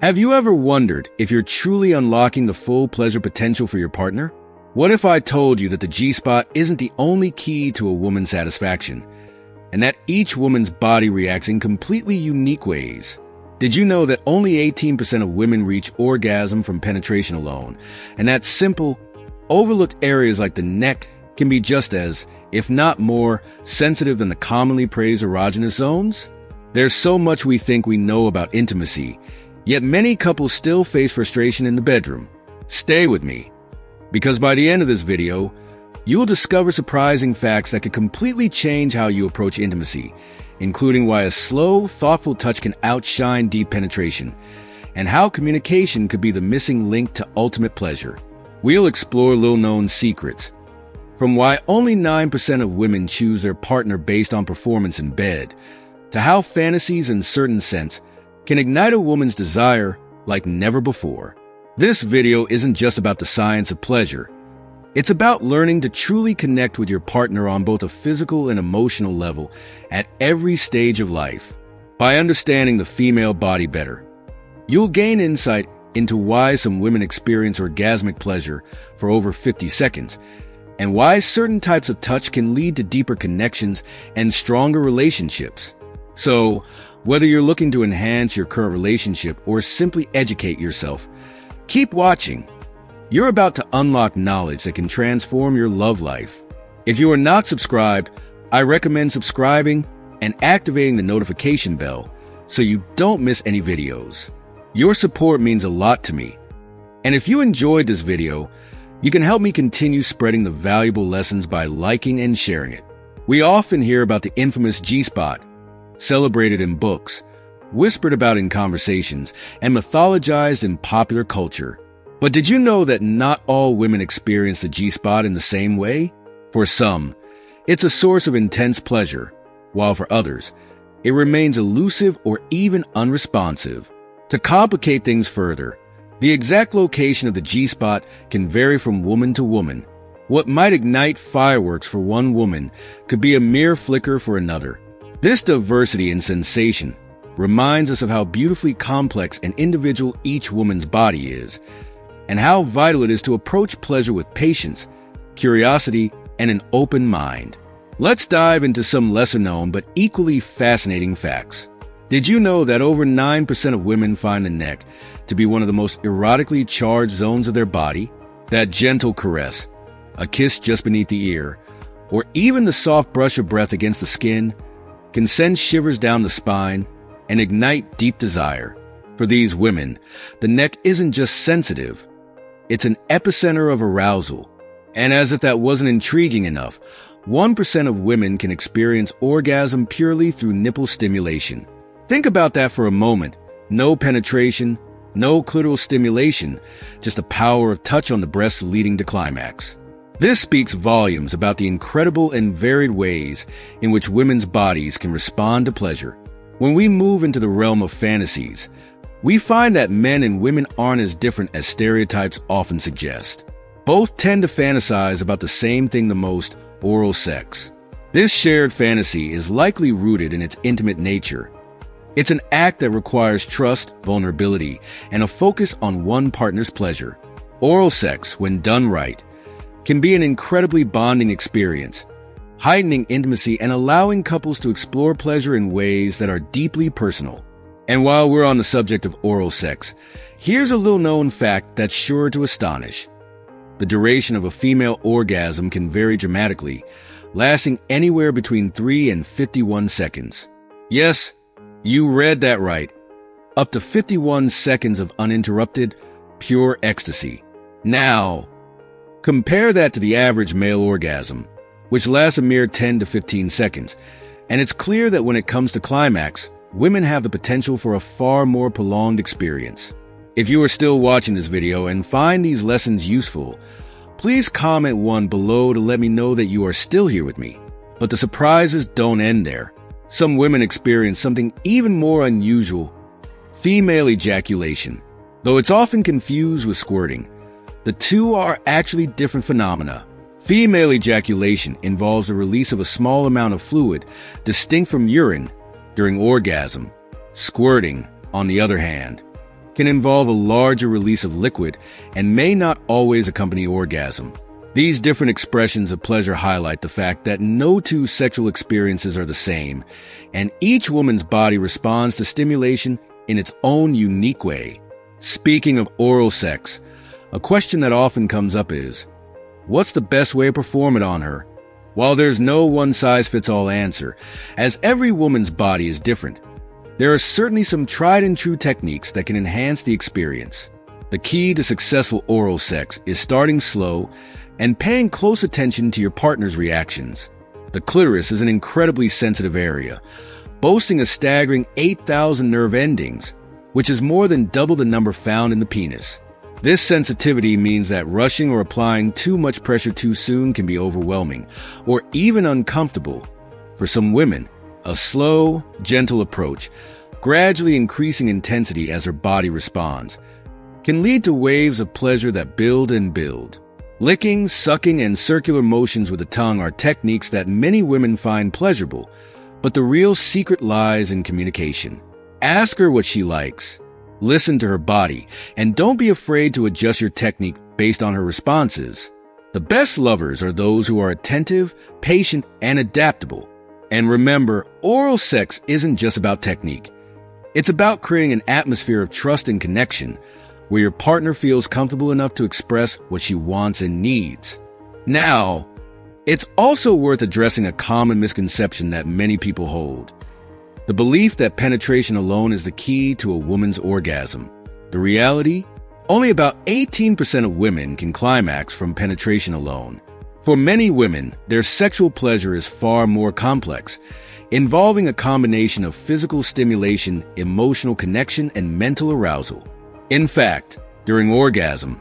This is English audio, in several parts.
Have you ever wondered if you're truly unlocking the full pleasure potential for your partner? What if I told you that the G-spot isn't the only key to a woman's satisfaction, and that each woman's body reacts in completely unique ways? Did you know that only 18% of women reach orgasm from penetration alone, and that simple, overlooked areas like the neck can be just as, if not more, sensitive than the commonly praised erogenous zones? There's so much we think we know about intimacy, yet many couples still face frustration in the bedroom. Stay with me, because by the end of this video, you will discover surprising facts that could completely change how you approach intimacy, including why a slow, thoughtful touch can outshine deep penetration, and how communication could be the missing link to ultimate pleasure. We'll explore little-known secrets, from why only 9% of women choose their partner based on performance in bed, to how fantasies in certain sense can ignite a woman's desire like never before. This video isn't just about the science of pleasure. It's about learning to truly connect with your partner on both a physical and emotional level at every stage of life. By understanding the female body better, you'll gain insight into why some women experience orgasmic pleasure for over 50 seconds, and why certain types of touch can lead to deeper connections and stronger relationships. So, whether you're looking to enhance your current relationship or simply educate yourself, keep watching. You're about to unlock knowledge that can transform your love life. If you are not subscribed, I recommend subscribing and activating the notification bell so you don't miss any videos. Your support means a lot to me. And if you enjoyed this video, you can help me continue spreading the valuable lessons by liking and sharing it. We often hear about the infamous G-spot, celebrated in books, whispered about in conversations, and mythologized in popular culture. But did you know that not all women experience the G-spot in the same way? For some, it's a source of intense pleasure, while for others, it remains elusive or even unresponsive. To complicate things further, the exact location of the G-spot can vary from woman to woman. What might ignite fireworks for one woman could be a mere flicker for another. This diversity in sensation reminds us of how beautifully complex and individual each woman's body is, and how vital it is to approach pleasure with patience, curiosity, and an open mind. Let's dive into some lesser-known but equally fascinating facts. Did you know that over 9% of women find the neck to be one of the most erotically charged zones of their body? That gentle caress, a kiss just beneath the ear, or even the soft brush of breath against the skin can send shivers down the spine and ignite deep desire. For these women, the neck isn't just sensitive, it's an epicenter of arousal. And as if that wasn't intriguing enough, 1% of women can experience orgasm purely through nipple stimulation. Think about that for a moment. No penetration, no clitoral stimulation, just the power of touch on the breast leading to climax. This speaks volumes about the incredible and varied ways in which women's bodies can respond to pleasure. When we move into the realm of fantasies, we find that men and women aren't as different as stereotypes often suggest. Both tend to fantasize about the same thing the most: oral sex. This shared fantasy is likely rooted in its intimate nature. It's an act that requires trust, vulnerability, and a focus on one partner's pleasure. Oral sex, when done right, can be an incredibly bonding experience, heightening intimacy and allowing couples to explore pleasure in ways that are deeply personal. And while we're on the subject of oral sex, here's a little-known fact that's sure to astonish. The duration of a female orgasm can vary dramatically, lasting anywhere between 3 and 51 seconds. Yes, you read that right. Up to 51 seconds of uninterrupted, pure ecstasy. Now, compare that to the average male orgasm, which lasts a mere 10 to 15 seconds, and it's clear that when it comes to climax, women have the potential for a far more prolonged experience. If you are still watching this video and find these lessons useful, please comment 1 below to let me know that you are still here with me. But the surprises don't end there. Some women experience something even more unusual: female ejaculation. Though it's often confused with squirting, the two are actually different phenomena. Female ejaculation involves the release of a small amount of fluid distinct from urine during orgasm. Squirting, on the other hand, can involve a larger release of liquid and may not always accompany orgasm. These different expressions of pleasure highlight the fact that no two sexual experiences are the same, and each woman's body responds to stimulation in its own unique way. Speaking of oral sex, a question that often comes up is, what's the best way to perform it on her? While there's no one-size-fits-all answer, as every woman's body is different, there are certainly some tried-and-true techniques that can enhance the experience. The key to successful oral sex is starting slow and paying close attention to your partner's reactions. The clitoris is an incredibly sensitive area, boasting a staggering 8,000 nerve endings, which is more than double the number found in the penis. This sensitivity means that rushing or applying too much pressure too soon can be overwhelming, or even uncomfortable. For some women, a slow, gentle approach, gradually increasing intensity as her body responds, can lead to waves of pleasure that build and build. Licking, sucking, and circular motions with the tongue are techniques that many women find pleasurable, but the real secret lies in communication. Ask her what she likes, listen to her body, and don't be afraid to adjust your technique based on her responses. The best lovers are those who are attentive, patient, and adaptable. And remember, oral sex isn't just about technique. It's about creating an atmosphere of trust and connection, where your partner feels comfortable enough to express what she wants and needs. Now, it's also worth addressing a common misconception that many people hold: the belief that penetration alone is the key to a woman's orgasm. The reality? Only about 18% of women can climax from penetration alone. For many women, their sexual pleasure is far more complex, involving a combination of physical stimulation, emotional connection, and mental arousal. In fact, during orgasm,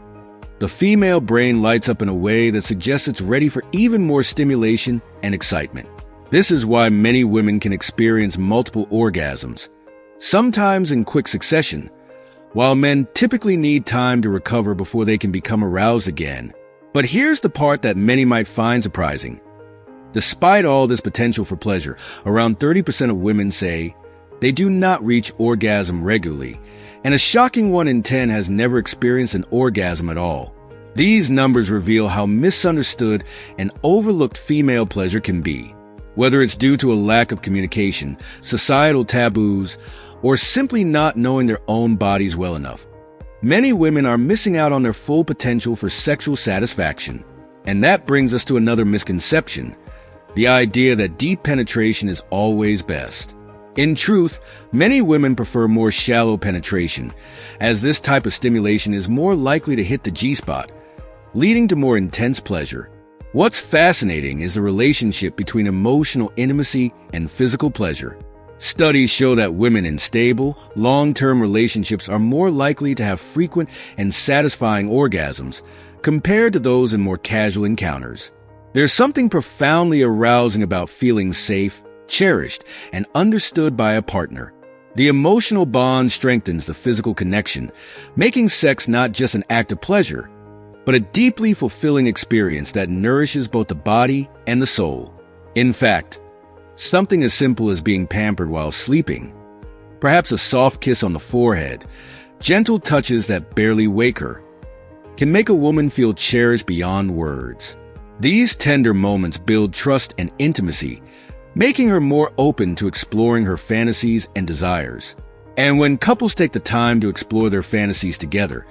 the female brain lights up in a way that suggests it's ready for even more stimulation and excitement. This is why many women can experience multiple orgasms, sometimes in quick succession, while men typically need time to recover before they can become aroused again. But here's the part that many might find surprising. Despite all this potential for pleasure, around 30% of women say they do not reach orgasm regularly, and a shocking 1 in 10 has never experienced an orgasm at all. These numbers reveal how misunderstood and overlooked female pleasure can be. Whether it's due to a lack of communication, societal taboos, or simply not knowing their own bodies well enough, many women are missing out on their full potential for sexual satisfaction. And that brings us to another misconception: the idea that deep penetration is always best. In truth, many women prefer more shallow penetration, as this type of stimulation is more likely to hit the G-spot, leading to more intense pleasure. What's fascinating is the relationship between emotional intimacy and physical pleasure. Studies show that women in stable, long-term relationships are more likely to have frequent and satisfying orgasms compared to those in more casual encounters. There's something profoundly arousing about feeling safe, cherished, and understood by a partner. The emotional bond strengthens the physical connection, making sex not just an act of pleasure, but a deeply fulfilling experience that nourishes both the body and the soul. In fact, something as simple as being pampered while sleeping, perhaps a soft kiss on the forehead, gentle touches that barely wake her, can make a woman feel cherished beyond words. These tender moments build trust and intimacy, making her more open to exploring her fantasies and desires. And when couples take the time to explore their fantasies together,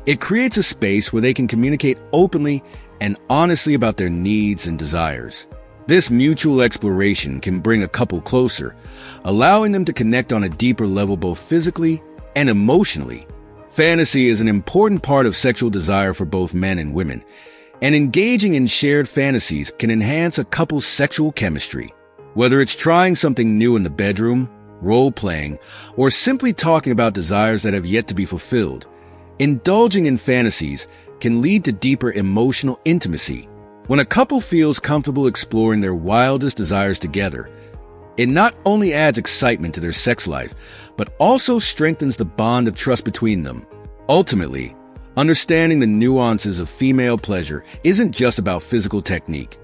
it creates a space where they can communicate openly and honestly about their needs and desires. This mutual exploration can bring a couple closer, allowing them to connect on a deeper level both physically and emotionally. Fantasy is an important part of sexual desire for both men and women, and engaging in shared fantasies can enhance a couple's sexual chemistry. Whether it's trying something new in the bedroom, role-playing, or simply talking about desires that have yet to be fulfilled, indulging in fantasies can lead to deeper emotional intimacy. When a couple feels comfortable exploring their wildest desires together, it not only adds excitement to their sex life, but also strengthens the bond of trust between them. Ultimately, understanding the nuances of female pleasure isn't just about physical technique.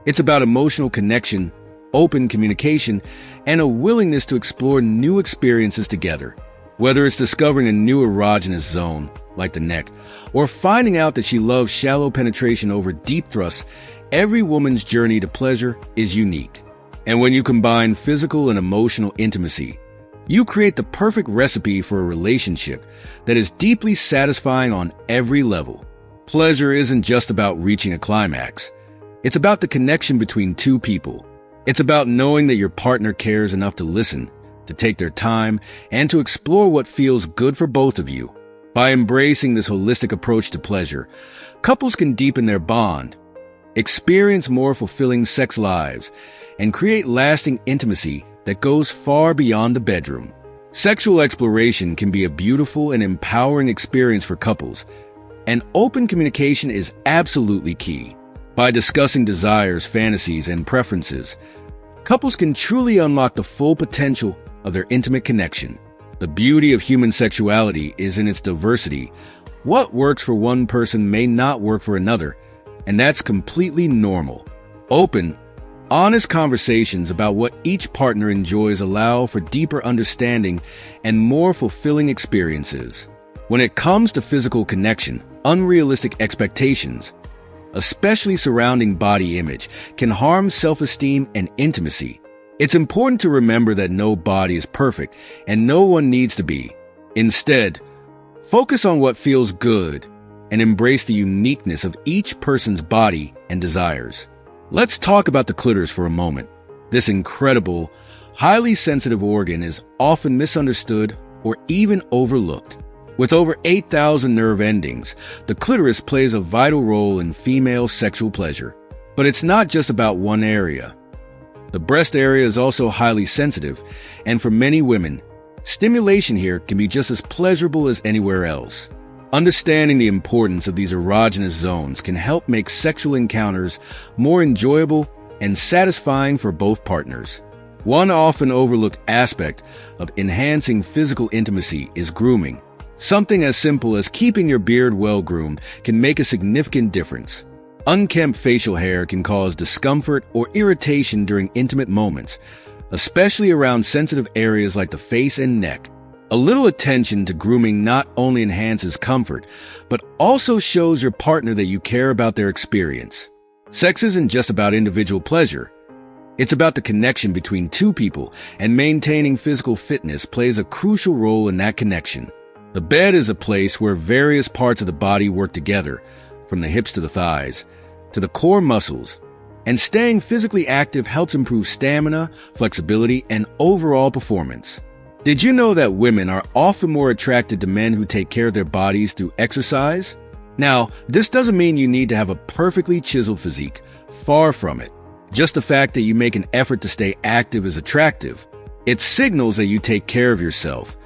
It's about emotional connection, open communication, and a willingness to explore new experiences together. Whether it's discovering a new erogenous zone, like the neck, or finding out that she loves shallow penetration over deep thrusts, every woman's journey to pleasure is unique. And when you combine physical and emotional intimacy, you create the perfect recipe for a relationship that is deeply satisfying on every level. Pleasure isn't just about reaching a climax. It's about the connection between two people. It's about knowing that your partner cares enough to listen, to take their time, and to explore what feels good for both of you. By embracing this holistic approach to pleasure, couples can deepen their bond, experience more fulfilling sex lives, and create lasting intimacy that goes far beyond the bedroom. Sexual exploration can be a beautiful and empowering experience for couples, and open communication is absolutely key. By discussing desires, fantasies, and preferences, couples can truly unlock the full potential of their intimate connection. The beauty of human sexuality is in its diversity. What works for one person may not work for another, and that's completely normal. Open, honest conversations about what each partner enjoys allow for deeper understanding and more fulfilling experiences. When it comes to physical connection, unrealistic expectations, especially surrounding body image, can harm self-esteem and intimacy. It's important to remember that no body is perfect and no one needs to be. Instead, focus on what feels good and embrace the uniqueness of each person's body and desires. Let's talk about the clitoris for a moment. This incredible, highly sensitive organ is often misunderstood or even overlooked. With over 8,000 nerve endings, the clitoris plays a vital role in female sexual pleasure. But it's not just about one area. The breast area is also highly sensitive, and for many women, stimulation here can be just as pleasurable as anywhere else. Understanding the importance of these erogenous zones can help make sexual encounters more enjoyable and satisfying for both partners. One often overlooked aspect of enhancing physical intimacy is grooming. Something as simple as keeping your beard well groomed can make a significant difference. Unkempt facial hair can cause discomfort or irritation during intimate moments, especially around sensitive areas like the face and neck. A little attention to grooming not only enhances comfort, but also shows your partner that you care about their experience. Sex isn't just about individual pleasure. It's about the connection between two people, and maintaining physical fitness plays a crucial role in that connection. The bed is a place where various parts of the body work together, from the hips to the thighs, to the core muscles, and staying physically active helps improve stamina, flexibility, and overall performance. Did you know that women are often more attracted to men who take care of their bodies through exercise? Now, this doesn't mean you need to have a perfectly chiseled physique. Far from it. Just the fact that you make an effort to stay active is attractive. It signals that you take care of yourself,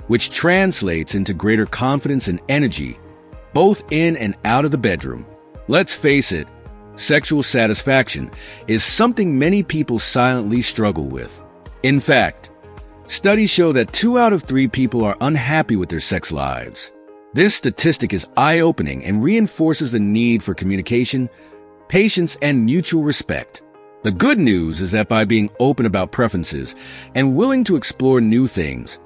which translates into greater confidence and energy, both in and out of the bedroom. Let's face it, sexual satisfaction is something many people silently struggle with. In fact, studies show that 2 out of 3 people are unhappy with their sex lives. This statistic is eye-opening and reinforces the need for communication, patience, and mutual respect. The good news is that by being open about preferences and willing to explore new things,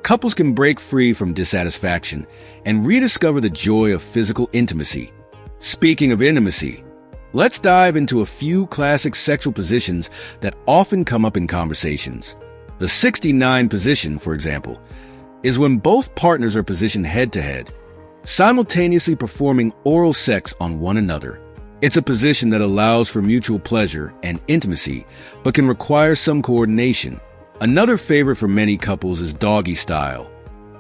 couples can break free from dissatisfaction and rediscover the joy of physical intimacy. Speaking of intimacy, let's dive into a few classic sexual positions that often come up in conversations. The 69 position, for example, is when both partners are positioned head-to-head, simultaneously performing oral sex on one another. It's a position that allows for mutual pleasure and intimacy, but can require some coordination. Another favorite for many couples is doggy style,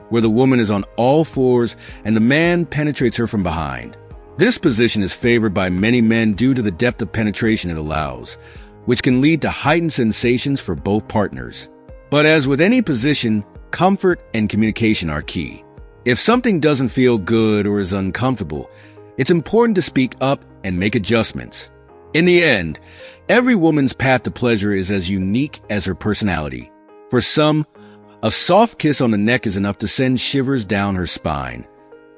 where the woman is on all fours and the man penetrates her from behind. This position is favored by many men due to the depth of penetration it allows, which can lead to heightened sensations for both partners. But as with any position, comfort and communication are key. If something doesn't feel good or is uncomfortable, it's important to speak up and make adjustments. In the end, every woman's path to pleasure is as unique as her personality. For some, a soft kiss on the neck is enough to send shivers down her spine,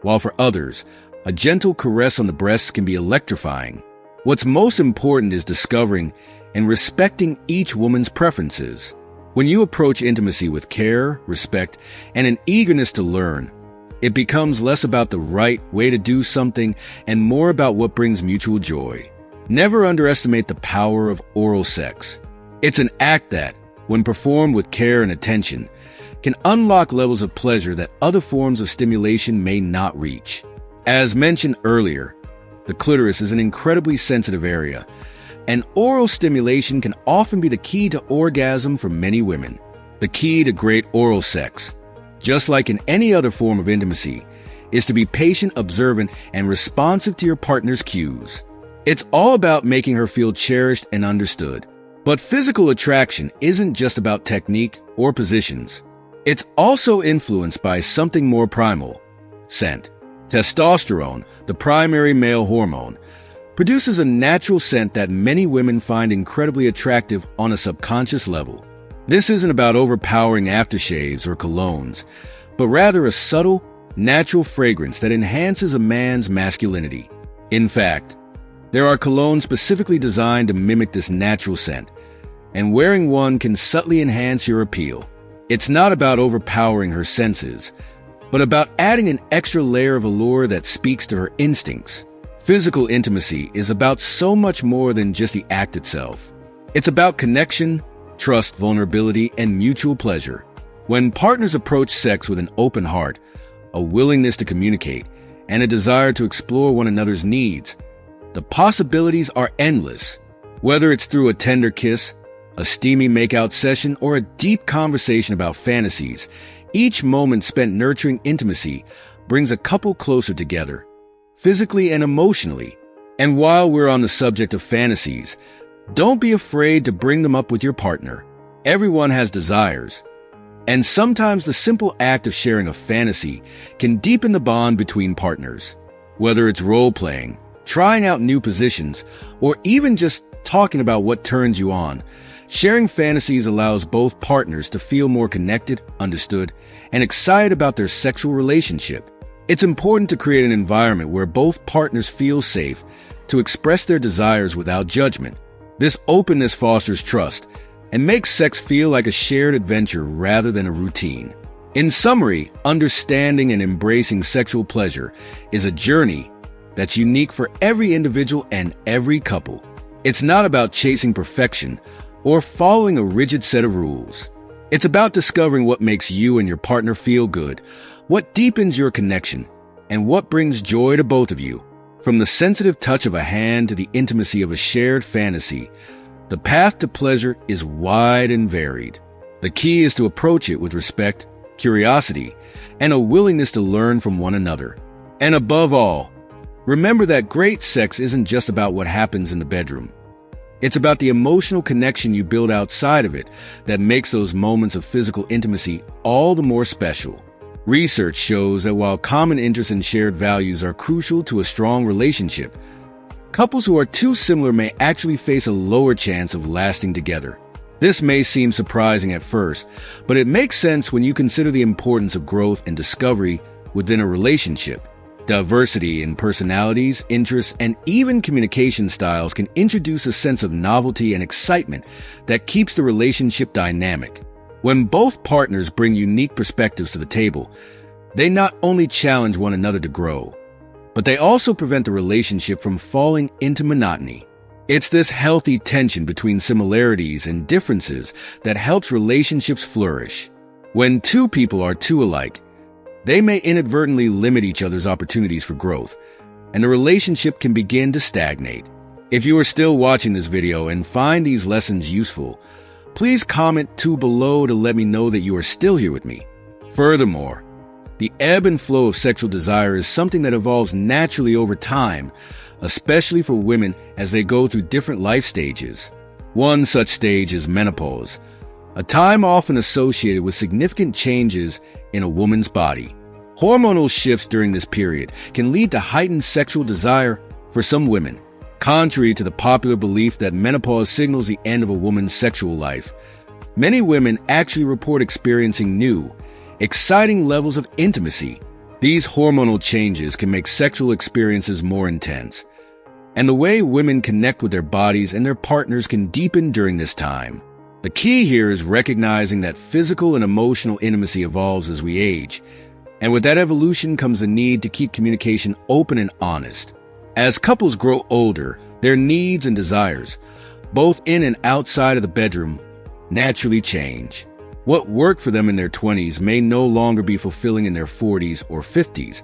while for others, a gentle caress on the breasts can be electrifying. What's most important is discovering and respecting each woman's preferences. When you approach intimacy with care, respect, and an eagerness to learn, it becomes less about the right way to do something and more about what brings mutual joy. Never underestimate the power of oral sex. It's an act that, when performed with care and attention, can unlock levels of pleasure that other forms of stimulation may not reach. As mentioned earlier, the clitoris is an incredibly sensitive area, and oral stimulation can often be the key to orgasm for many women. The key to great oral sex, just like in any other form of intimacy, is to be patient, observant, and responsive to your partner's cues. It's all about making her feel cherished and understood. But physical attraction isn't just about technique or positions. It's also influenced by something more primal: scent. Testosterone, the primary male hormone, produces a natural scent that many women find incredibly attractive on a subconscious level. This isn't about overpowering aftershaves or colognes, but rather a subtle, natural fragrance that enhances a man's masculinity. In fact, there are colognes specifically designed to mimic this natural scent, and wearing one can subtly enhance your appeal. It's not about overpowering her senses, but about adding an extra layer of allure that speaks to her instincts. Physical intimacy is about so much more than just the act itself. It's about connection, trust, vulnerability, and mutual pleasure. When partners approach sex with an open heart, a willingness to communicate, and a desire to explore one another's needs, the possibilities are endless. Whether it's through a tender kiss, a steamy makeout session, or a deep conversation about fantasies, each moment spent nurturing intimacy brings a couple closer together, physically and emotionally. And while we're on the subject of fantasies, don't be afraid to bring them up with your partner. Everyone has desires, and sometimes the simple act of sharing a fantasy can deepen the bond between partners. Whether it's role-playing, trying out new positions, or even just talking about what turns you on, sharing fantasies allows both partners to feel more connected, understood, and excited about their sexual relationship. It's important to create an environment where both partners feel safe to express their desires without judgment. This openness fosters trust and makes sex feel like a shared adventure rather than a routine. In summary, understanding and embracing sexual pleasure is a journey that's unique for every individual and every couple. It's not about chasing perfection or following a rigid set of rules. It's about discovering what makes you and your partner feel good, what deepens your connection, and what brings joy to both of you. From the sensitive touch of a hand to the intimacy of a shared fantasy, the path to pleasure is wide and varied. The key is to approach it with respect, curiosity, and a willingness to learn from one another. And above all, remember that great sex isn't just about what happens in the bedroom. It's about the emotional connection you build outside of it that makes those moments of physical intimacy all the more special. Research shows that while common interests and shared values are crucial to a strong relationship, couples who are too similar may actually face a lower chance of lasting together. This may seem surprising at first, but it makes sense when you consider the importance of growth and discovery within a relationship. Diversity in personalities, interests, and even communication styles can introduce a sense of novelty and excitement that keeps the relationship dynamic. When both partners bring unique perspectives to the table, they not only challenge one another to grow, but they also prevent the relationship from falling into monotony. It's this healthy tension between similarities and differences that helps relationships flourish. When two people are too alike, they may inadvertently limit each other's opportunities for growth, and the relationship can begin to stagnate. If you are still watching this video and find these lessons useful, please comment below to let me know that you are still here with me. Furthermore, the ebb and flow of sexual desire is something that evolves naturally over time, especially for women as they go through different life stages. One such stage is menopause, a time often associated with significant changes in a woman's body. Hormonal shifts during this period can lead to heightened sexual desire for some women. Contrary to the popular belief that menopause signals the end of a woman's sexual life, many women actually report experiencing new, exciting levels of intimacy. These hormonal changes can make sexual experiences more intense, and the way women connect with their bodies and their partners can deepen during this time. The key here is recognizing that physical and emotional intimacy evolves as we age, and with that evolution comes a need to keep communication open and honest. As couples grow older, their needs and desires, both in and outside of the bedroom, naturally change. What worked for them in their 20s may no longer be fulfilling in their 40s or 50s,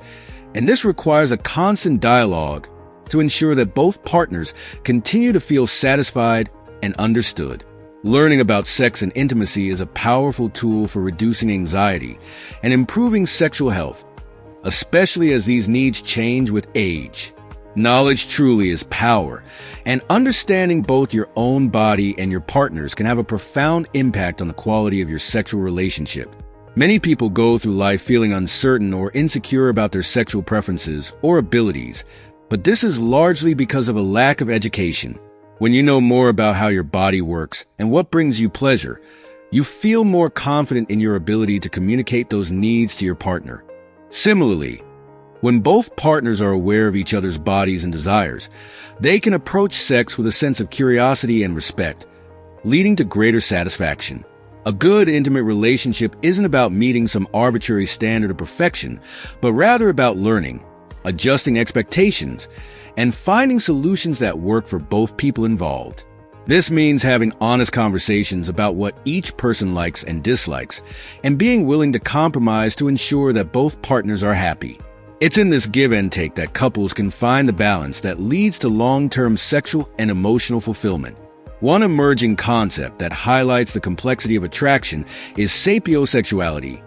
and this requires a constant dialogue to ensure that both partners continue to feel satisfied and understood. Learning about sex and intimacy is a powerful tool for reducing anxiety and improving sexual health, especially as these needs change with age. Knowledge truly is power, and understanding both your own body and your partner's can have a profound impact on the quality of your sexual relationship. Many people go through life feeling uncertain or insecure about their sexual preferences or abilities, but this is largely because of a lack of education. When you know more about how your body works and what brings you pleasure, you feel more confident in your ability to communicate those needs to your partner. Similarly, when both partners are aware of each other's bodies and desires, they can approach sex with a sense of curiosity and respect, leading to greater satisfaction. A good, intimate relationship isn't about meeting some arbitrary standard of perfection, but rather about learning, adjusting expectations, and finding solutions that work for both people involved. This means having honest conversations about what each person likes and dislikes, and being willing to compromise to ensure that both partners are happy. It's in this give and take that couples can find the balance that leads to long-term sexual and emotional fulfillment. One emerging concept that highlights the complexity of attraction is sapiosexuality,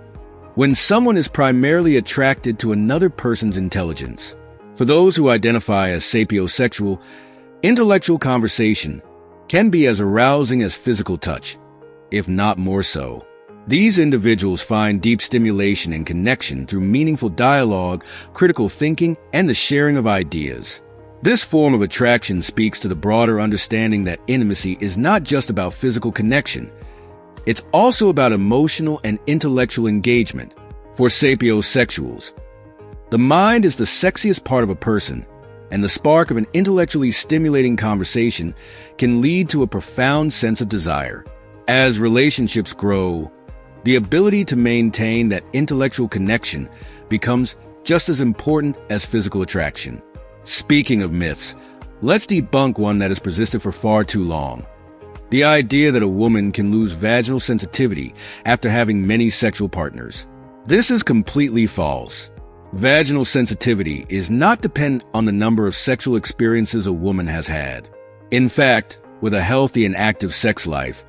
when someone is primarily attracted to another person's intelligence. For those who identify as sapiosexual, intellectual conversation can be as arousing as physical touch, if not more so. These individuals find deep stimulation and connection through meaningful dialogue, critical thinking, and the sharing of ideas. This form of attraction speaks to the broader understanding that intimacy is not just about physical connection. It's also about emotional and intellectual engagement. For sapiosexuals, the mind is the sexiest part of a person, and the spark of an intellectually stimulating conversation can lead to a profound sense of desire. As relationships grow, the ability to maintain that intellectual connection becomes just as important as physical attraction. Speaking of myths, let's debunk one that has persisted for far too long. The idea that a woman can lose vaginal sensitivity after having many sexual partners. This is completely false. Vaginal sensitivity is not dependent on the number of sexual experiences a woman has had. In fact, with a healthy and active sex life,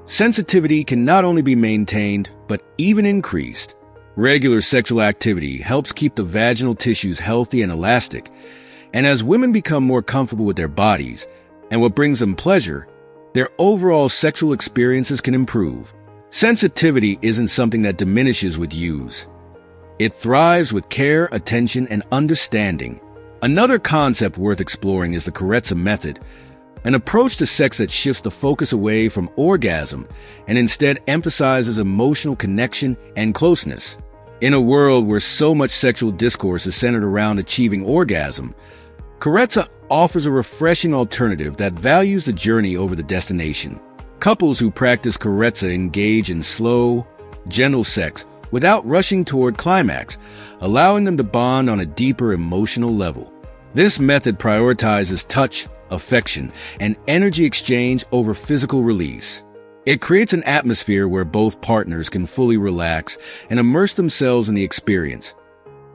sensitivity can not only be maintained, but even increased. Regular sexual activity helps keep the vaginal tissues healthy and elastic, and as women become more comfortable with their bodies and what brings them pleasure, their overall sexual experiences can improve. Sensitivity isn't something that diminishes with use. It thrives with care, attention, and understanding. Another concept worth exploring is the Carezza method, an approach to sex that shifts the focus away from orgasm and instead emphasizes emotional connection and closeness. In a world where so much sexual discourse is centered around achieving orgasm, Carezza offers a refreshing alternative that values the journey over the destination. Couples who practice Carezza engage in slow, gentle sex without rushing toward climax, allowing them to bond on a deeper emotional level. This method prioritizes touch, affection, and energy exchange over physical release. It creates an atmosphere where both partners can fully relax and immerse themselves in the experience,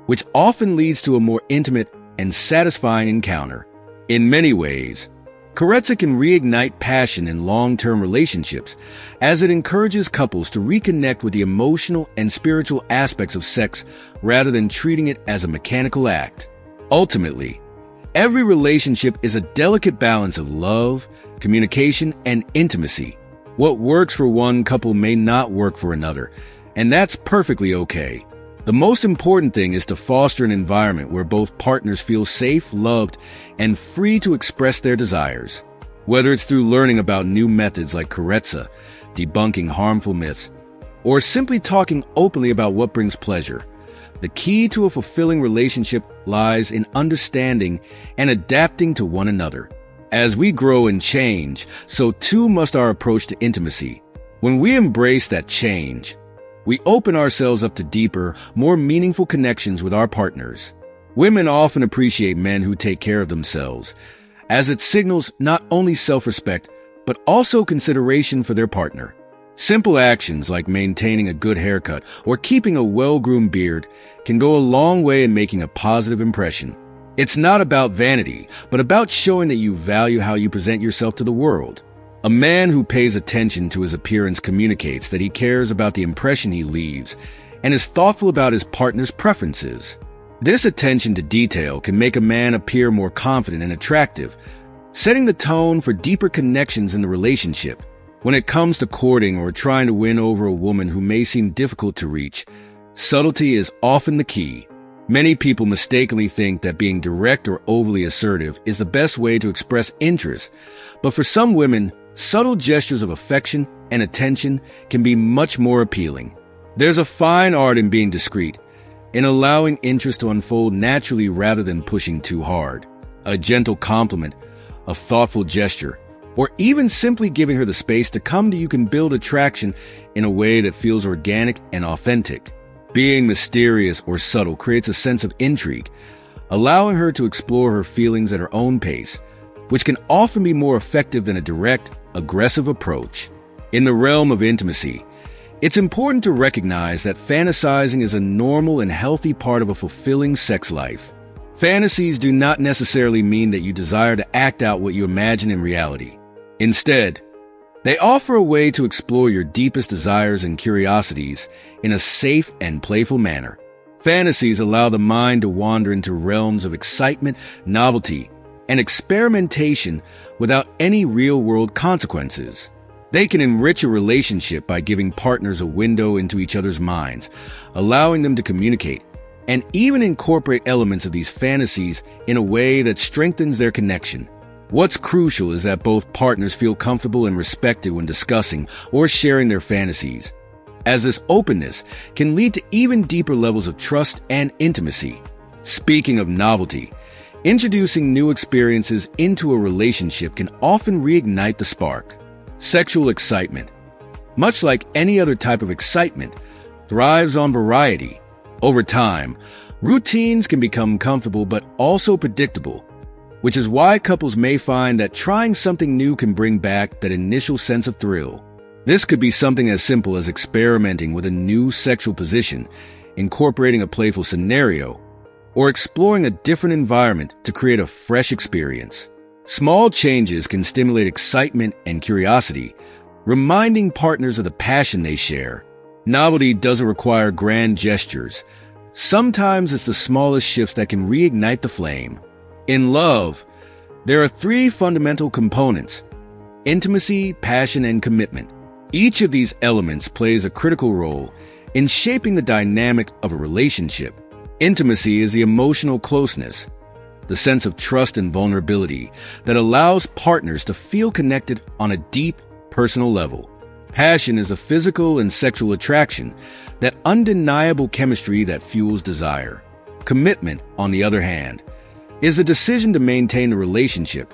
which often leads to a more intimate and satisfying encounter. In many ways, Carezza can reignite passion in long-term relationships as it encourages couples to reconnect with the emotional and spiritual aspects of sex rather than treating it as a mechanical act. Ultimately, every relationship is a delicate balance of love, communication, and intimacy. What works for one couple may not work for another, and that's perfectly okay. The most important thing is to foster an environment where both partners feel safe, loved, and free to express their desires. Whether it's through learning about new methods like Carezza, debunking harmful myths, or simply talking openly about what brings pleasure, the key to a fulfilling relationship lies in understanding and adapting to one another. As we grow and change, so too must our approach to intimacy. When we embrace that change, we open ourselves up to deeper, more meaningful connections with our partners. Women often appreciate men who take care of themselves, as it signals not only self-respect, but also consideration for their partner. Simple actions like maintaining a good haircut or keeping a well-groomed beard can go a long way in making a positive impression. It's not about vanity, but about showing that you value how you present yourself to the world. A man who pays attention to his appearance communicates that he cares about the impression he leaves and is thoughtful about his partner's preferences. This attention to detail can make a man appear more confident and attractive, setting the tone for deeper connections in the relationship. When it comes to courting or trying to win over a woman who may seem difficult to reach, subtlety is often the key. Many people mistakenly think that being direct or overly assertive is the best way to express interest, but for some women, subtle gestures of affection and attention can be much more appealing. There's a fine art in being discreet, in allowing interest to unfold naturally rather than pushing too hard. A gentle compliment, a thoughtful gesture, or even simply giving her the space to come to you can build attraction in a way that feels organic and authentic. Being mysterious or subtle creates a sense of intrigue, allowing her to explore her feelings at her own pace, which can often be more effective than a direct, aggressive approach. In the realm of intimacy, it's important to recognize that fantasizing is a normal and healthy part of a fulfilling sex life. Fantasies do not necessarily mean that you desire to act out what you imagine in reality. Instead, they offer a way to explore your deepest desires and curiosities in a safe and playful manner. Fantasies allow the mind to wander into realms of excitement, novelty, and experimentation without any real-world consequences. They can enrich a relationship by giving partners a window into each other's minds, allowing them to communicate, and even incorporate elements of these fantasies in a way that strengthens their connection. What's crucial is that both partners feel comfortable and respected when discussing or sharing their fantasies, as this openness can lead to even deeper levels of trust and intimacy. Speaking of novelty, introducing new experiences into a relationship can often reignite the spark. Sexual excitement, much like any other type of excitement, thrives on variety. Over time, routines can become comfortable but also predictable, which is why couples may find that trying something new can bring back that initial sense of thrill. This could be something as simple as experimenting with a new sexual position, incorporating a playful scenario, or exploring a different environment to create a fresh experience. Small changes can stimulate excitement and curiosity, reminding partners of the passion they share. Novelty doesn't require grand gestures. Sometimes it's the smallest shifts that can reignite the flame. In love, there are three fundamental components: intimacy, passion, and commitment. Each of these elements plays a critical role in shaping the dynamic of a relationship. Intimacy is the emotional closeness, the sense of trust and vulnerability that allows partners to feel connected on a deep, personal level. Passion is a physical and sexual attraction, that undeniable chemistry that fuels desire. Commitment, on the other hand, is the decision to maintain the relationship,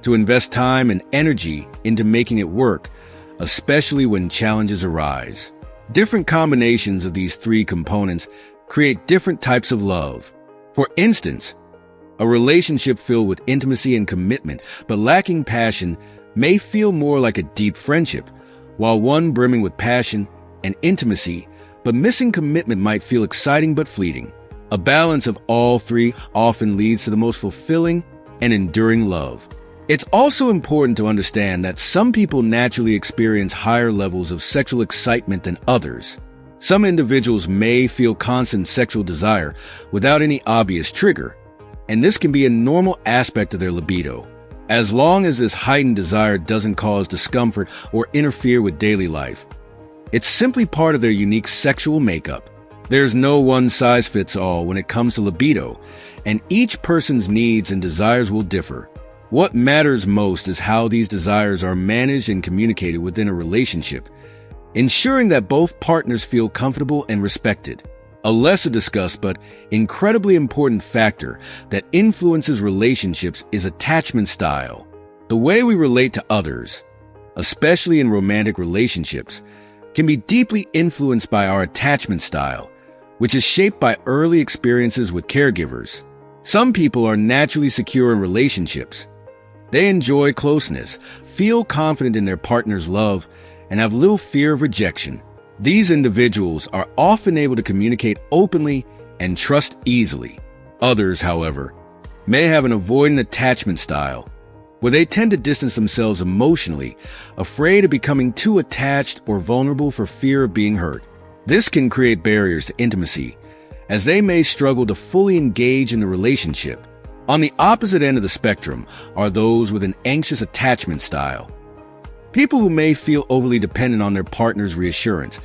to invest time and energy into making it work, especially when challenges arise. Different combinations of these three components create different types of love. For instance, a relationship filled with intimacy and commitment but lacking passion may feel more like a deep friendship, while one brimming with passion and intimacy but missing commitment might feel exciting but fleeting. A balance of all three often leads to the most fulfilling and enduring love. It's also important to understand that some people naturally experience higher levels of sexual excitement than others. Some individuals may feel constant sexual desire without any obvious trigger, and this can be a normal aspect of their libido, as long as this heightened desire doesn't cause discomfort or interfere with daily life. It's simply part of their unique sexual makeup. There's no one-size-fits-all when it comes to libido, and each person's needs and desires will differ. What matters most is how these desires are managed and communicated within a relationship, ensuring that both partners feel comfortable and respected. A lesser discussed but incredibly important factor that influences relationships is attachment style, the way we relate to others, especially in romantic relationships, can be deeply influenced by our attachment style, which is shaped by early experiences with caregivers. Some people are naturally secure in relationships. They enjoy closeness, feel confident in their partner's love, and have little fear of rejection. These individuals are often able to communicate openly and trust easily. Others, however, may have an avoidant attachment style, where they tend to distance themselves emotionally, afraid of becoming too attached or vulnerable for fear of being hurt. This can create barriers to intimacy, as they may struggle to fully engage in the relationship. On the opposite end of the spectrum are those with an anxious attachment style. People who may feel overly dependent on their partner's reassurance,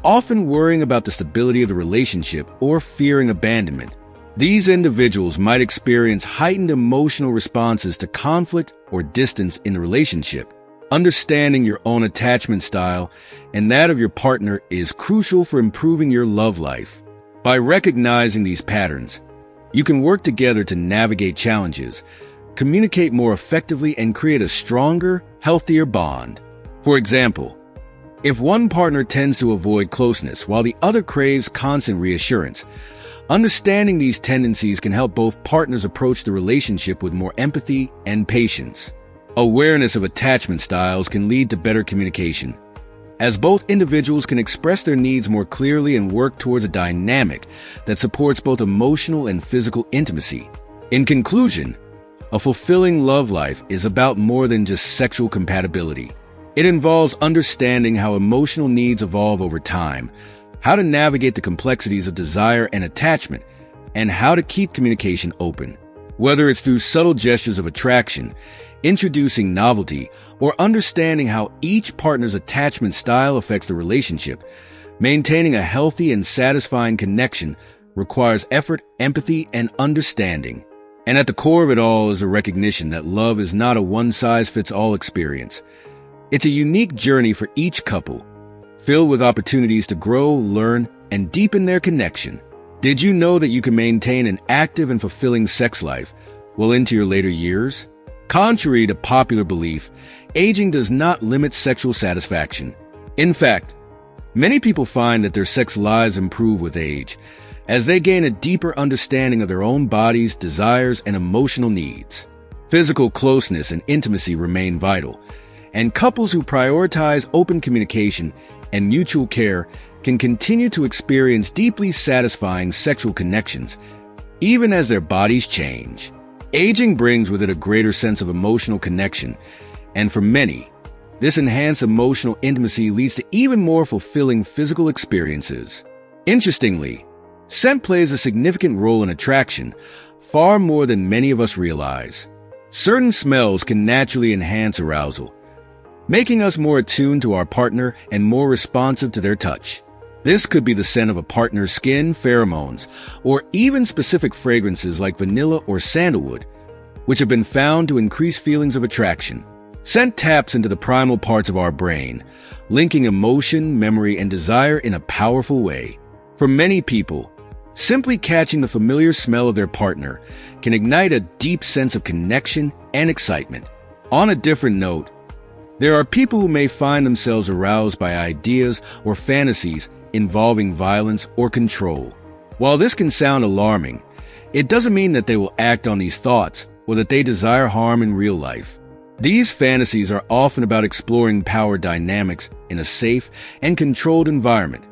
often worrying about the stability of the relationship or fearing abandonment. These individuals might experience heightened emotional responses to conflict or distance in the relationship. Understanding your own attachment style and that of your partner is crucial for improving your love life. By recognizing these patterns, you can work together to navigate challenges, communicate more effectively, and create a stronger, healthier bond. For example, if one partner tends to avoid closeness while the other craves constant reassurance, understanding these tendencies can help both partners approach the relationship with more empathy and patience. Awareness of attachment styles can lead to better communication, as both individuals can express their needs more clearly and work towards a dynamic that supports both emotional and physical intimacy. In conclusion, a fulfilling love life is about more than just sexual compatibility. It involves understanding how emotional needs evolve over time, how to navigate the complexities of desire and attachment, and how to keep communication open. Whether it's through subtle gestures of attraction, introducing novelty, or understanding how each partner's attachment style affects the relationship, maintaining a healthy and satisfying connection requires effort, empathy, and understanding. And at the core of it all is a recognition that love is not a one-size-fits-all experience. It's a unique journey for each couple, filled with opportunities to grow, learn, and deepen their connection. Did you know that you can maintain an active and fulfilling sex life well into your later years? Contrary to popular belief, aging does not limit sexual satisfaction. In fact, many people find that their sex lives improve with age, as they gain a deeper understanding of their own bodies, desires, and emotional needs. Physical closeness and intimacy remain vital, and couples who prioritize open communication and mutual care can continue to experience deeply satisfying sexual connections, even as their bodies change. Aging brings with it a greater sense of emotional connection, and for many, this enhanced emotional intimacy leads to even more fulfilling physical experiences. Interestingly, scent plays a significant role in attraction, far more than many of us realize. Certain smells can naturally enhance arousal, making us more attuned to our partner and more responsive to their touch. This could be the scent of a partner's skin, pheromones, or even specific fragrances like vanilla or sandalwood, which have been found to increase feelings of attraction. Scent taps into the primal parts of our brain, linking emotion, memory, and desire in a powerful way. For many people, simply catching the familiar smell of their partner can ignite a deep sense of connection and excitement. On a different note, there are people who may find themselves aroused by ideas or fantasies involving violence or control. While this can sound alarming, it doesn't mean that they will act on these thoughts or that they desire harm in real life. These fantasies are often about exploring power dynamics in a safe and controlled environment,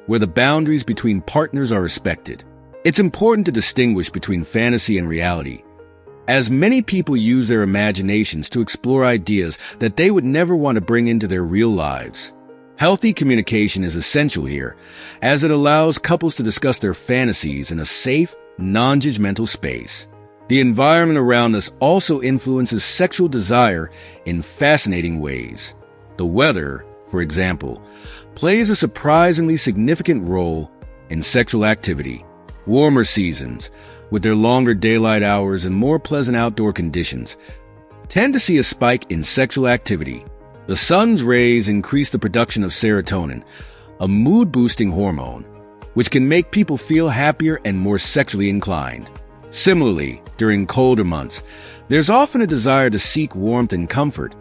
where the boundaries between partners are respected. It's important to distinguish between fantasy and reality, as many people use their imaginations to explore ideas that they would never want to bring into their real lives. Healthy communication is essential here, as it allows couples to discuss their fantasies in a safe, non-judgmental space. The environment around us also influences sexual desire in fascinating ways. The weather, for example, plays a surprisingly significant role in sexual activity. Warmer seasons, with their longer daylight hours and more pleasant outdoor conditions, tend to see a spike in sexual activity. The sun's rays increase the production of serotonin, a mood-boosting hormone, which can make people feel happier and more sexually inclined. Similarly, during colder months, there's often a desire to seek warmth and comfort,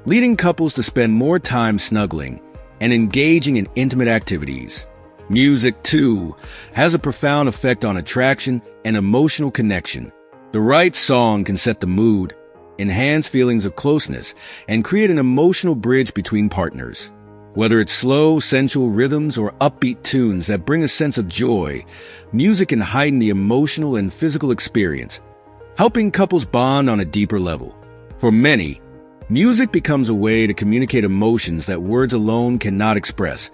leading couples to spend more time snuggling and engaging in intimate activities. Music, too, has a profound effect on attraction and emotional connection. The right song can set the mood, enhance feelings of closeness, and create an emotional bridge between partners. Whether it's slow, sensual rhythms or upbeat tunes that bring a sense of joy, music can heighten the emotional and physical experience, helping couples bond on a deeper level. For many, music becomes a way to communicate emotions that words alone cannot express,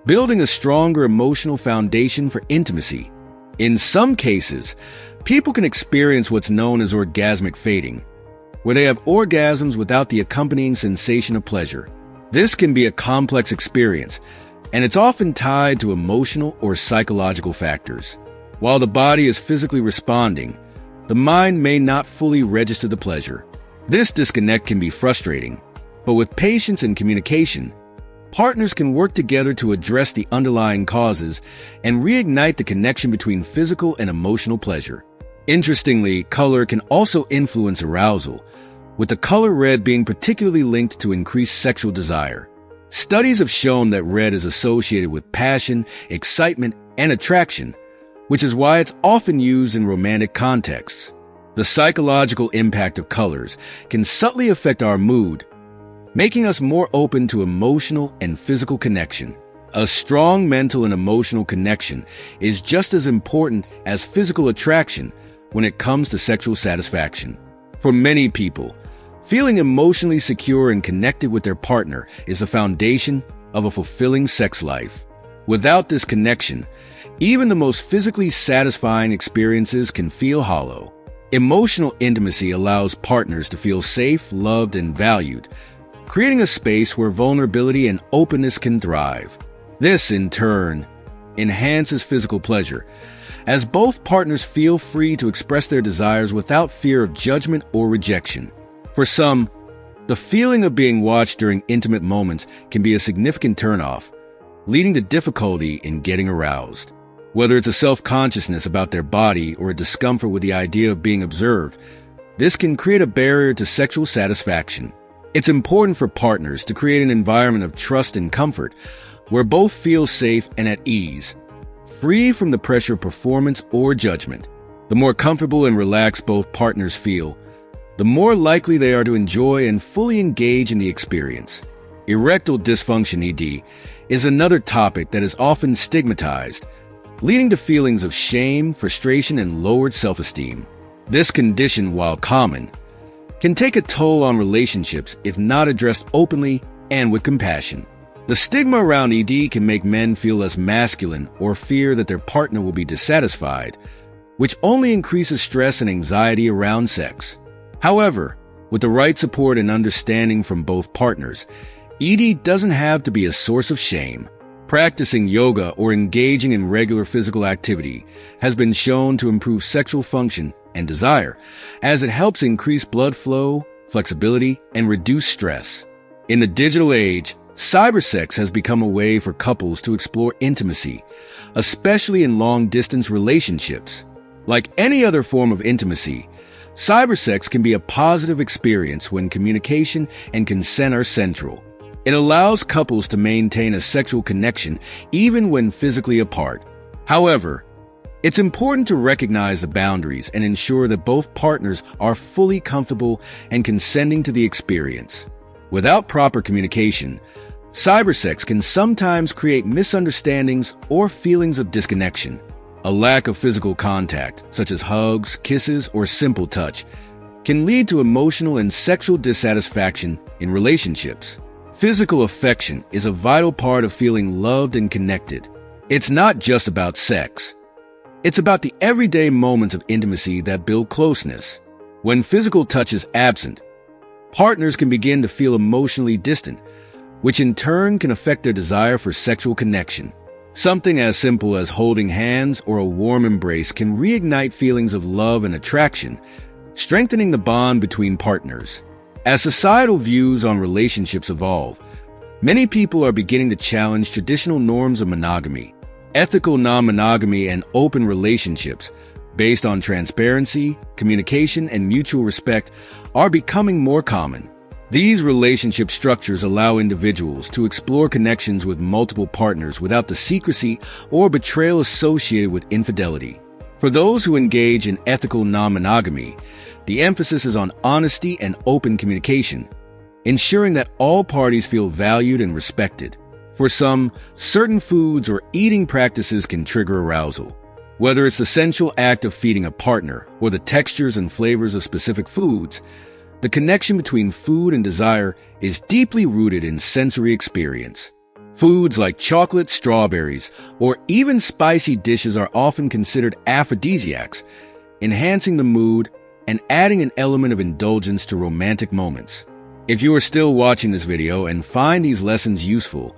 building a stronger emotional foundation for intimacy. In some cases, people can experience what's known as orgasmic fading, where they have orgasms without the accompanying sensation of pleasure. This can be a complex experience, and it's often tied to emotional or psychological factors. While the body is physically responding, the mind may not fully register the pleasure. This disconnect can be frustrating, but with patience and communication, partners can work together to address the underlying causes and reignite the connection between physical and emotional pleasure. Interestingly, color can also influence arousal, with the color red being particularly linked to increased sexual desire. Studies have shown that red is associated with passion, excitement, and attraction, which is why it's often used in romantic contexts. The psychological impact of colors can subtly affect our mood, making us more open to emotional and physical connection. A strong mental and emotional connection is just as important as physical attraction when it comes to sexual satisfaction. For many people, feeling emotionally secure and connected with their partner is the foundation of a fulfilling sex life. Without this connection, even the most physically satisfying experiences can feel hollow. Emotional intimacy allows partners to feel safe, loved, and valued, creating a space where vulnerability and openness can thrive. This, in turn, enhances physical pleasure, as both partners feel free to express their desires without fear of judgment or rejection. For some, the feeling of being watched during intimate moments can be a significant turnoff, leading to difficulty in getting aroused. Whether it's a self-consciousness about their body or a discomfort with the idea of being observed, this can create a barrier to sexual satisfaction. It's important for partners to create an environment of trust and comfort where both feel safe and at ease, free from the pressure of performance or judgment. The more comfortable and relaxed both partners feel, the more likely they are to enjoy and fully engage in the experience. Erectile dysfunction (ED) is another topic that is often stigmatized, leading to feelings of shame, frustration, and lowered self-esteem. This condition, while common, can take a toll on relationships if not addressed openly and with compassion. The stigma around ED can make men feel less masculine or fear that their partner will be dissatisfied, which only increases stress and anxiety around sex. However, with the right support and understanding from both partners, ED doesn't have to be a source of shame. Practicing yoga or engaging in regular physical activity has been shown to improve sexual function and desire, as it helps increase blood flow, flexibility, and reduce stress. In the digital age, cybersex has become a way for couples to explore intimacy, especially in long-distance relationships. Like any other form of intimacy, cybersex can be a positive experience when communication and consent are central. It allows couples to maintain a sexual connection even when physically apart. However, it's important to recognize the boundaries and ensure that both partners are fully comfortable and consenting to the experience. Without proper communication, cybersex can sometimes create misunderstandings or feelings of disconnection. A lack of physical contact, such as hugs, kisses, or simple touch, can lead to emotional and sexual dissatisfaction in relationships. Physical affection is a vital part of feeling loved and connected. It's not just about sex. It's about the everyday moments of intimacy that build closeness. When physical touch is absent, partners can begin to feel emotionally distant, which in turn can affect their desire for sexual connection. Something as simple as holding hands or a warm embrace can reignite feelings of love and attraction, strengthening the bond between partners. As societal views on relationships evolve, many people are beginning to challenge traditional norms of monogamy. Ethical non-monogamy and open relationships based on transparency, communication, and mutual respect are becoming more common. These relationship structures allow individuals to explore connections with multiple partners without the secrecy or betrayal associated with infidelity. For those who engage in ethical non-monogamy, the emphasis is on honesty and open communication, ensuring that all parties feel valued and respected. For some, certain foods or eating practices can trigger arousal. Whether it's the sensual act of feeding a partner or the textures and flavors of specific foods, the connection between food and desire is deeply rooted in sensory experience. Foods like chocolate, strawberries, or even spicy dishes are often considered aphrodisiacs, enhancing the mood and adding an element of indulgence to romantic moments. If you are still watching this video and find these lessons useful,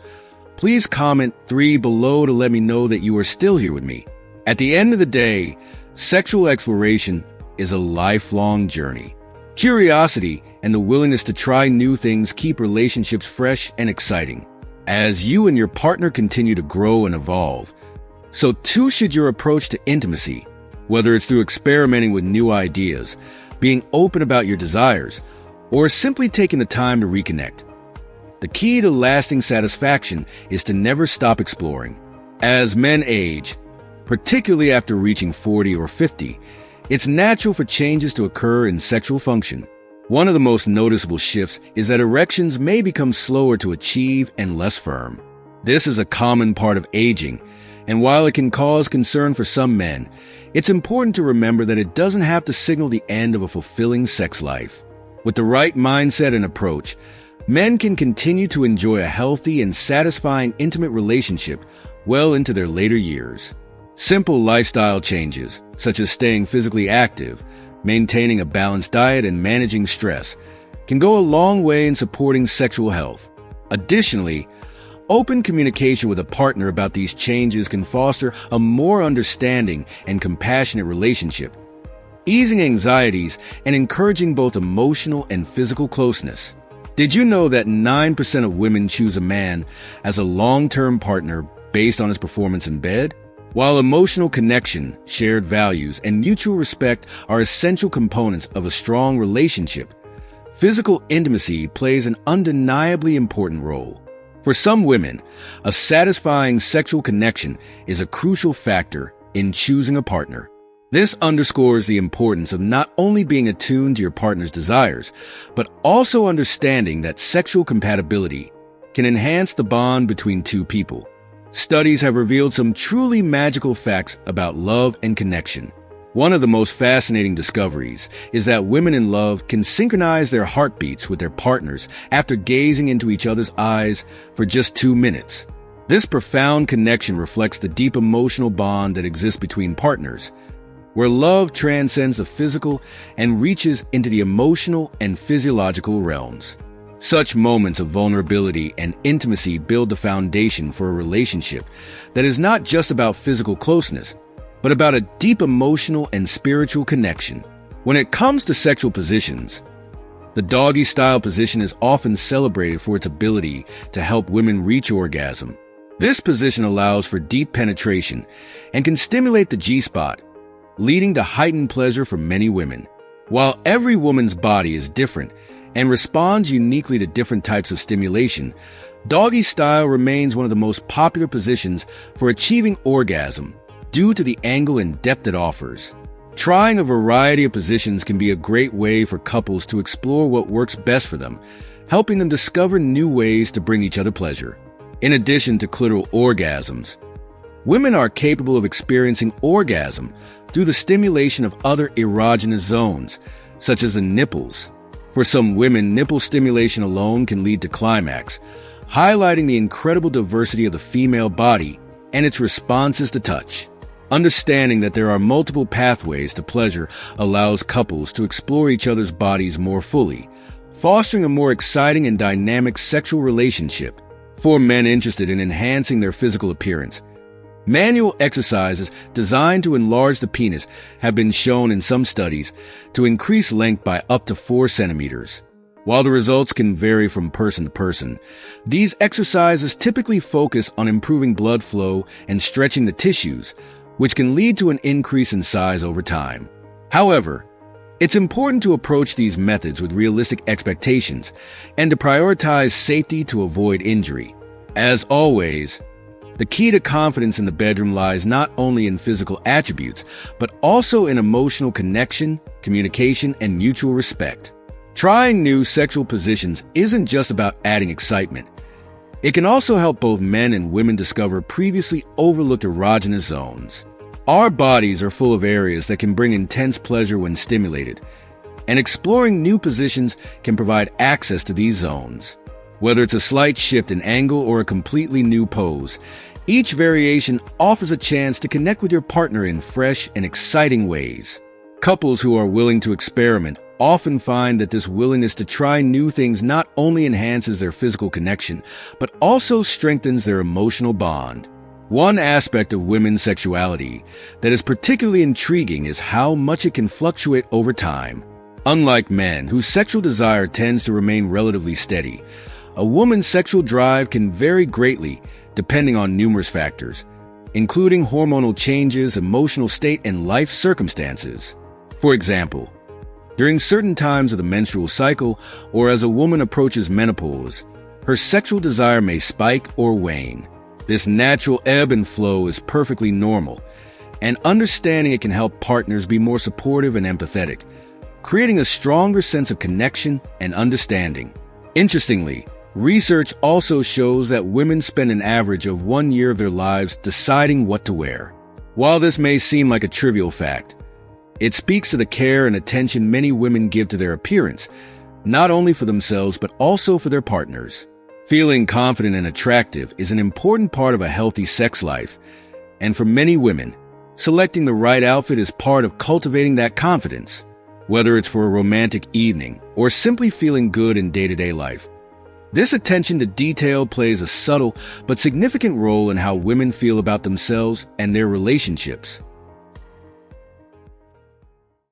please comment 3 below to let me know that you are still here with me. At the end of the day, sexual exploration is a lifelong journey. Curiosity and the willingness to try new things keep relationships fresh and exciting as you and your partner continue to grow and evolve. So too should your approach to intimacy, whether it's through experimenting with new ideas, being open about your desires, or simply taking the time to reconnect. The key to lasting satisfaction is to never stop exploring. As men age, particularly after reaching 40 or 50, it's natural for changes to occur in sexual function. One of the most noticeable shifts is that erections may become slower to achieve and less firm. This is a common part of aging, and while it can cause concern for some men, it's important to remember that it doesn't have to signal the end of a fulfilling sex life. With the right mindset and approach, men can continue to enjoy a healthy and satisfying intimate relationship well into their later years. Simple lifestyle changes, such as staying physically active, maintaining a balanced diet, and managing stress, can go a long way in supporting sexual health. Additionally, open communication with a partner about these changes can foster a more understanding and compassionate relationship, easing anxieties and encouraging both emotional and physical closeness. Did you know that 9% of women choose a man as a long-term partner based on his performance in bed? While emotional connection, shared values, and mutual respect are essential components of a strong relationship, physical intimacy plays an undeniably important role. For some women, a satisfying sexual connection is a crucial factor in choosing a partner. This underscores the importance of not only being attuned to your partner's desires, but also understanding that sexual compatibility can enhance the bond between two people. Studies have revealed some truly magical facts about love and connection. One of the most fascinating discoveries is that women in love can synchronize their heartbeats with their partners after gazing into each other's eyes for just 2 minutes. This profound connection reflects the deep emotional bond that exists between partners, where love transcends the physical and reaches into the emotional and physiological realms. Such moments of vulnerability and intimacy build the foundation for a relationship that is not just about physical closeness, but about a deep emotional and spiritual connection. When it comes to sexual positions, the doggy-style position is often celebrated for its ability to help women reach orgasm. This position allows for deep penetration and can stimulate the G-spot, leading to heightened pleasure for many women. While every woman's body is different and responds uniquely to different types of stimulation, doggy style remains one of the most popular positions for achieving orgasm due to the angle and depth it offers. Trying a variety of positions can be a great way for couples to explore what works best for them, helping them discover new ways to bring each other pleasure. In addition to clitoral orgasms, women are capable of experiencing orgasm through the stimulation of other erogenous zones, such as the nipples. For some women, nipple stimulation alone can lead to climax, highlighting the incredible diversity of the female body and its responses to touch. Understanding that there are multiple pathways to pleasure allows couples to explore each other's bodies more fully, fostering a more exciting and dynamic sexual relationship. For men interested in enhancing their physical appearance, manual exercises designed to enlarge the penis have been shown in some studies to increase length by up to 4 centimeters. While the results can vary from person to person, these exercises typically focus on improving blood flow and stretching the tissues, which can lead to an increase in size over time. However, It's important to approach these methods with realistic expectations and to prioritize safety to avoid injury. As always, the key to confidence in the bedroom lies not only in physical attributes, but also in emotional connection, communication, and mutual respect. Trying new sexual positions isn't just about adding excitement. It can also help both men and women discover previously overlooked erogenous zones. Our bodies are full of areas that can bring intense pleasure when stimulated, and exploring new positions can provide access to these zones. Whether it's a slight shift in angle or a completely new pose, each variation offers a chance to connect with your partner in fresh and exciting ways. Couples who are willing to experiment often find that this willingness to try new things not only enhances their physical connection, but also strengthens their emotional bond. One aspect of women's sexuality that is particularly intriguing is how much it can fluctuate over time. Unlike men, whose sexual desire tends to remain relatively steady, a woman's sexual drive can vary greatly depending on numerous factors, including hormonal changes, emotional state, and life circumstances. For example, during certain times of the menstrual cycle or as a woman approaches menopause, her sexual desire may spike or wane. This natural ebb and flow is perfectly normal, and understanding it can help partners be more supportive and empathetic, creating a stronger sense of connection and understanding. Interestingly, research also shows that women spend an average of 1 year of their lives deciding what to wear. While this may seem like a trivial fact, it speaks to the care and attention many women give to their appearance, not only for themselves but also for their partners. Feeling confident and attractive is an important part of a healthy sex life, and for many women, selecting the right outfit is part of cultivating that confidence. Whether it's for a romantic evening or simply feeling good in day-to-day life, this attention to detail plays a subtle but significant role in how women feel about themselves and their relationships.